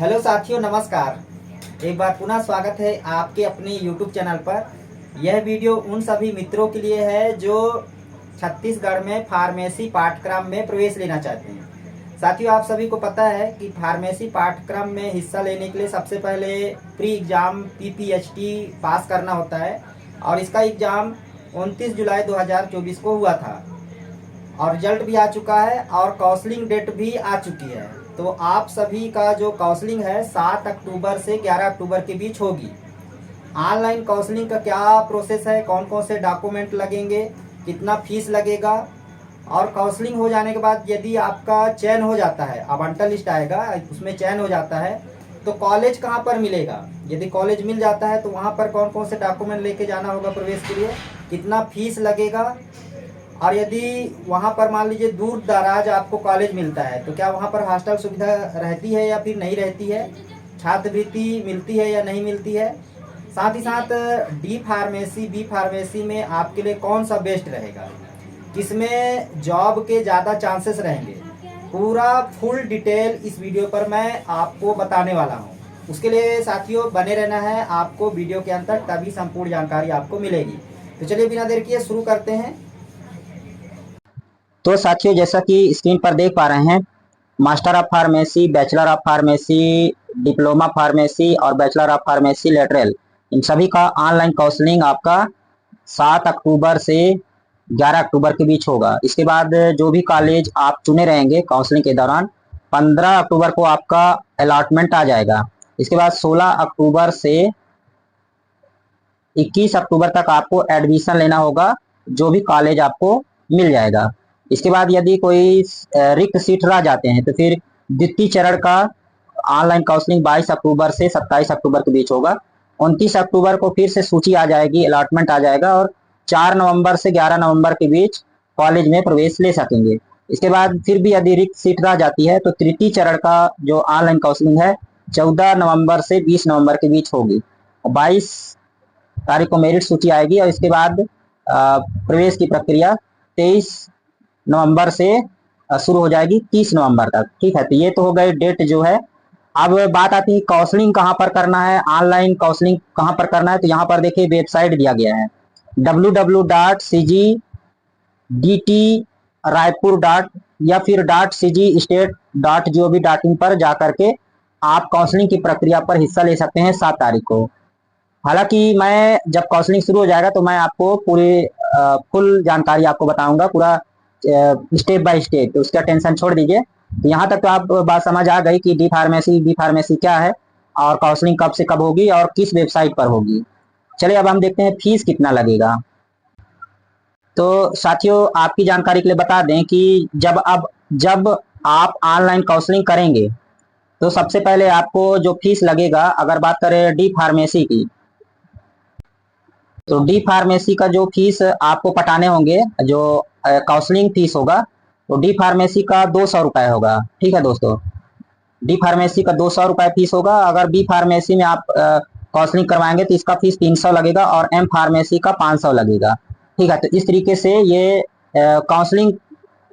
Hello साथियों, नमस्कार। एक बार पुनः स्वागत है आपके अपने YouTube चैनल पर। यह वीडियो उन सभी मित्रों के लिए है जो छत्तीसगढ़ में फार्मेसी पाठ्यक्रम में प्रवेश लेना चाहते हैं। साथियों, आप सभी को पता है कि फार्मेसी पाठ्यक्रम में हिस्सा लेने के लिए सबसे पहले प्री एग्ज़ाम PPHT पास करना होता है और इसका एग्ज़ाम 29 जुलाई 2024 को हुआ था और रिजल्ट भी आ चुका है और काउंसलिंग डेट भी आ चुकी है। तो आप सभी का जो काउंसलिंग है 7 अक्टूबर से 11 अक्टूबर के बीच होगी। ऑनलाइन काउंसलिंग का क्या प्रोसेस है, कौन कौन से डॉक्यूमेंट लगेंगे, कितना फीस लगेगा और काउंसलिंग हो जाने के बाद यदि आपका चयन हो जाता है, आवंटन लिस्ट आएगा, उसमें चयन हो जाता है तो कॉलेज कहाँ पर मिलेगा। यदि कॉलेज मिल जाता है तो वहाँ पर कौन कौन से डॉक्यूमेंट लेके जाना होगा प्रवेश के लिए, कितना फीस लगेगा और यदि वहाँ पर मान लीजिए दूर दराज आपको कॉलेज मिलता है तो क्या वहाँ पर हॉस्टल सुविधा रहती है या फिर नहीं रहती है, छात्रवृत्ति मिलती है या नहीं मिलती है। साथ ही साथ बी फार्मेसी में आपके लिए कौन सा बेस्ट रहेगा, किसमें जॉब के ज़्यादा चांसेस रहेंगे, पूरा फुल डिटेल इस वीडियो पर मैं आपको बताने वाला हूँ। उसके लिए साथियों बने रहना है आपको वीडियो के अंत तक, तभी संपूर्ण जानकारी आपको मिलेगी। तो चलिए बिना देर किए शुरू करते हैं। तो साथियों, जैसा कि स्क्रीन पर देख पा रहे हैं, master of pharmacy, bachelor of pharmacy, diploma pharmacy और बैचलर ऑफ फार्मेसी लेटरल, इन सभी का ऑनलाइन काउंसलिंग आपका 7 अक्टूबर से 11 अक्टूबर के बीच होगा। इसके बाद जो भी कॉलेज आप चुने रहेंगे काउंसलिंग के दौरान, 15 अक्टूबर को आपका अलॉटमेंट आ जाएगा। इसके बाद 16 अक्टूबर से 21 अक्टूबर तक आपको एडमिशन लेना होगा, जो भी कॉलेज आपको मिल जाएगा। इसके बाद यदि कोई रिक्त सीट रह जाते हैं तो फिर द्वितीय चरण का ऑनलाइन काउंसलिंग 22 अक्टूबर से 27 अक्टूबर के बीच होगा। 29 अक्टूबर को फिर से सूची आ जाएगी, अलॉटमेंट आ जाएगा और 4 नवंबर से 11 नवंबर के बीच कॉलेज में प्रवेश ले सकेंगे। इसके बाद फिर भी यदि रिक्त सीट रह जाती है तो तृतीय चरण का जो ऑनलाइन काउंसलिंग है 14 नवंबर से 20 नवंबर के बीच होगी। 22 तारीख को मेरिट सूची आएगी और इसके बाद प्रवेश की प्रक्रिया 23 नवंबर से शुरू हो जाएगी 30 नवंबर तक। ठीक है, तो ये तो हो गए डेट जो है। अब बात आती है काउंसलिंग कहाँ पर करना है, ऑनलाइन काउंसलिंग कहाँ पर करना है। तो यहाँ पर देखिए वेबसाइट दिया गया है www.cgdt.raipur. या फिर .cgstate.gov.in पर जाकर के आप काउंसलिंग की प्रक्रिया पर हिस्सा ले सकते हैं 7 तारीख को। हालांकि मैं जब काउंसलिंग शुरू हो जाएगा तो मैं आपको पूरी फुल जानकारी आपको बताऊंगा, पूरा स्टेप बाय स्टेप। तो उसका टेंशन छोड़ दीजिए। तो यहाँ तक तो आप बात समझ आ गई कि बी फार्मेसी क्या है और काउंसलिंग कब से कब होगी और किस वेबसाइट पर होगी। चलिए अब हम देखते हैं फीस कितना लगेगा। तो साथियों, आपकी जानकारी के लिए बता दें कि जब आप ऑनलाइन काउंसलिंग करेंगे तो सबसे पहले आपको जो फीस लगेगा, अगर बात करें डी फार्मेसी की, तो डी फार्मेसी का जो फीस आपको पटाने होंगे, जो काउंसलिंग फीस होगा, तो डी फार्मेसी का 200 रुपए होगा। ठीक है दोस्तों, डी फार्मेसी का 200 रुपए फीस होगा। अगर बी फार्मेसी में आप काउंसलिंग करवाएंगे तो इसका फीस 300 लगेगा और एम फार्मेसी का 500 लगेगा। ठीक है, तो इस तरीके से ये काउंसलिंग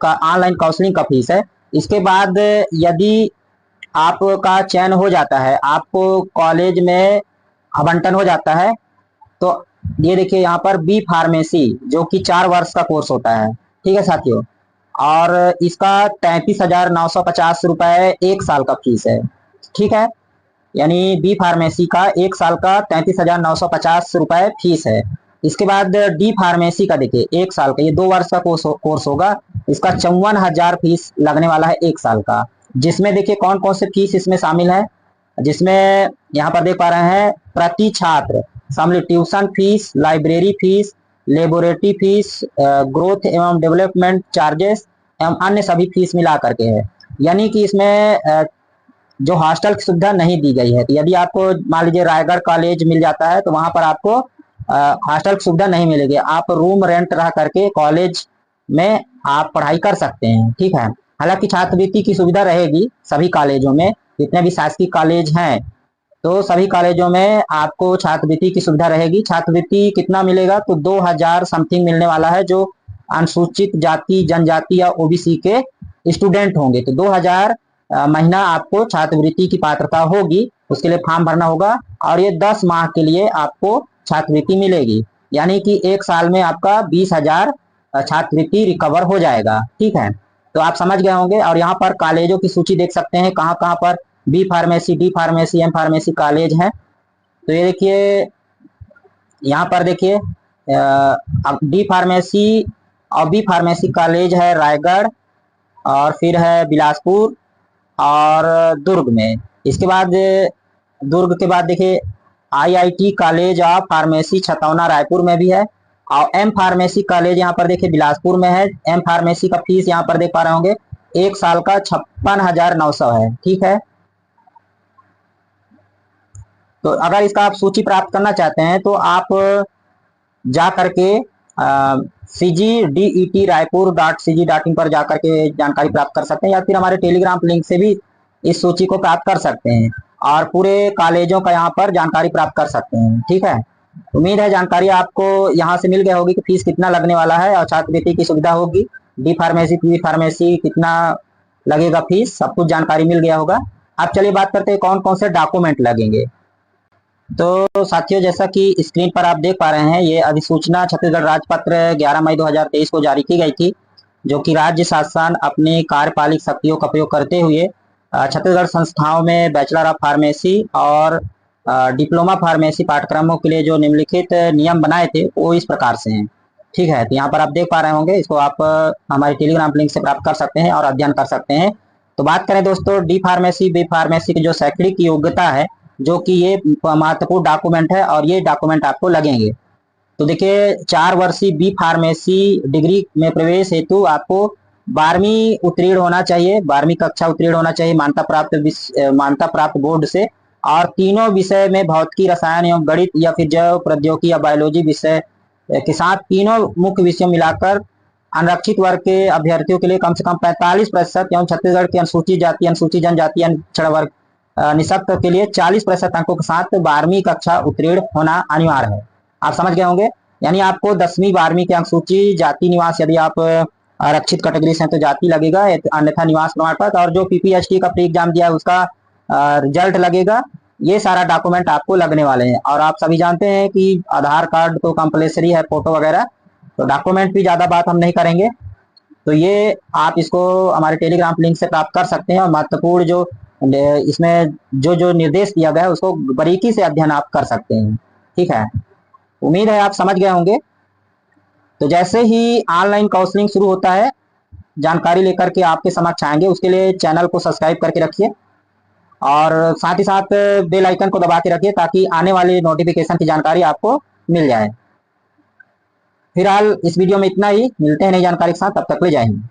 का, ऑनलाइन काउंसलिंग का फीस है। इसके बाद यदि आपका चयन हो जाता है, आपको कॉलेज में आवंटन हो जाता है, तो ये देखिए यहाँ पर बी फार्मेसी जो कि 4 वर्ष का कोर्स होता है। ठीक है साथियों, और इसका 33,950 रुपए 1 साल का फीस है। ठीक है, यानी बी फार्मेसी का 1 साल का 33,950 रुपए फीस है। इसके बाद डी फार्मेसी का देखिए 1 साल का, ये 2 वर्ष का कोर्स होगा। इसका 54,000 फीस लगने वाला है 1 साल का, जिसमें देखिए कौन कौन से फीस इसमें शामिल है। जिसमें यहाँ पर देख पा रहे हैं प्रति छात्र शामिल tuition fees, library fees, laboratory fees, growth एवं डेवलपमेंट चार्जेस एवं अन्य सभी फीस मिला करके है। यानी कि इसमें जो हॉस्टल की सुविधा नहीं दी गई है। तो यदि आपको मान लीजिए रायगढ़ कॉलेज मिल जाता है तो वहां पर आपको हॉस्टल की सुविधा नहीं मिलेगी, आप रूम रेंट रह करके कॉलेज में आप पढ़ाई कर सकते हैं। ठीक है, हालांकि छात्रवृत्ति की सुविधा रहेगी सभी कॉलेजों में, जितने भी शासकीय कॉलेज हैं तो सभी कॉलेजों में आपको छात्रवृत्ति की सुविधा रहेगी। छात्रवृत्ति कितना मिलेगा, तो 2000 समथिंग मिलने वाला है जो अनुसूचित जाति, जनजाति या ओबीसी के स्टूडेंट होंगे। तो 2000 महीना आपको छात्रवृत्ति की पात्रता होगी, उसके लिए फॉर्म भरना होगा और ये 10 माह के लिए आपको छात्रवृत्ति मिलेगी। यानी कि 1 साल में आपका 20,000 छात्रवृत्ति रिकवर हो जाएगा। ठीक है, तो आप समझ गए होंगे। और यहाँ पर कॉलेजों की सूची देख सकते हैं कहाँ कहाँ पर B pharmacy, D pharmacy, M pharmacy college है। तो ये देखिए यहाँ पर देखिए डी फार्मेसी और बी फार्मेसी कॉलेज है रायगढ़, और फिर है बिलासपुर और दुर्ग में। इसके बाद दुर्ग के बाद देखिए IIT college of pharmacy Chhatauna Raipur में भी है, और एम फार्मेसी कॉलेज यहाँ पर देखिए बिलासपुर में है। एम फार्मेसी का फीस यहाँ पर देख पा रहे होंगे 1 साल का 56,900 है। ठीक है, तो अगर इसका आप सूची प्राप्त करना चाहते हैं तो आप जा करके CGDET Raipur.cg.in पर जाकर के जानकारी प्राप्त कर सकते हैं, या फिर हमारे टेलीग्राम लिंक से भी इस सूची को प्राप्त कर सकते हैं और पूरे कॉलेजों का यहाँ पर जानकारी प्राप्त कर सकते हैं। ठीक है, उम्मीद है जानकारी आपको यहाँ से मिल गई होगी कि फीस कितना लगने वाला है और छात्रवृत्ति की सुविधा होगी, डी फार्मेसी, पी फार्मेसी कितना लगेगा फीस, सब कुछ जानकारी मिल गया होगा। अब चलिए बात करते हैं कौन कौन से डॉक्यूमेंट लगेंगे। तो साथियों, जैसा कि स्क्रीन पर आप देख पा रहे हैं, ये अधिसूचना छत्तीसगढ़ राजपत्र 11 मई 2023 को जारी की गई थी, जो कि राज्य शासन अपनी कार्यपालिक शक्तियों का प्रयोग करते हुए छत्तीसगढ़ संस्थाओं में बैचलर ऑफ फार्मेसी और डिप्लोमा फार्मेसी पाठ्यक्रमों के लिए जो निम्नलिखित नियम बनाए थे वो इस प्रकार से हैं। ठीक है, तो यहाँ पर आप देख पा रहे होंगे, इसको आप हमारे टेलीग्राम लिंक से प्राप्त कर सकते हैं और अध्ययन कर सकते हैं। तो बात करें दोस्तों डी फार्मेसी, बी फार्मेसी की जो शैक्षणिक योग्यता है, जो कि ये महत्वपूर्ण डॉक्यूमेंट है और ये डॉक्यूमेंट आपको लगेंगे। तो देखिए 4 वर्षीय बी फार्मेसी डिग्री में प्रवेश हेतु आपको 12वीं उत्तीर्ण होना चाहिए, 12वीं कक्षा उत्तीर्ण होना चाहिए मान्यता प्राप्त बोर्ड से, और तीनों विषय में भौतिकी, रसायन एवं गणित या फिर जैव प्रौद्योगिकी या बायोलॉजी विषय के साथ तीनों मुख्य विषयों मिलाकर आरक्षित वर्ग के अभ्यर्थियों के लिए कम से कम 45% एवं छत्तीसगढ़ के अनुसूचित जाति, अनुसूचित जनजाति, पिछड़ा वर्ग निःशक्त के लिए 40% अंकों के साथ 12वीं कक्षा उत्तीर्ण होना अनिवार्य है। आप समझ गए होंगे, यानी आपको 10वीं 12वीं के अनुसूचित जाति निवास, यदि आप आरक्षित कैटेगरी से हैं तो जाति लगेगा, अन्यथा निवास प्रमाण पत्र, और जो PPHT का प्री एग्जाम दिया है उसका रिजल्ट लगेगा। ये सारा डॉक्यूमेंट आपको लगने वाले हैं। और आप सभी जानते हैं कि आधार कार्ड तो कंपल्सरी है, फोटो वगैरह, तो डॉक्यूमेंट भी ज्यादा बात हम नहीं करेंगे। तो ये आप इसको हमारे टेलीग्राम लिंक से प्राप्त कर सकते हैं और महत्वपूर्ण जो इसमें जो जो निर्देश दिया गया है उसको बारीकी से अध्ययन आप कर सकते हैं। ठीक है, उम्मीद है आप समझ गए होंगे। तो जैसे ही ऑनलाइन काउंसलिंग शुरू होता है, जानकारी लेकर के आपके समक्ष आएंगे। उसके लिए चैनल को सब्सक्राइब करके रखिए और साथ ही साथ बेल आइकन को दबा के रखिए ताकि आने वाली नोटिफिकेशन की जानकारी आपको मिल जाए। फिलहाल इस वीडियो में इतना ही, मिलते हैं नई जानकारी के साथ, तब तक ले जय हिंद।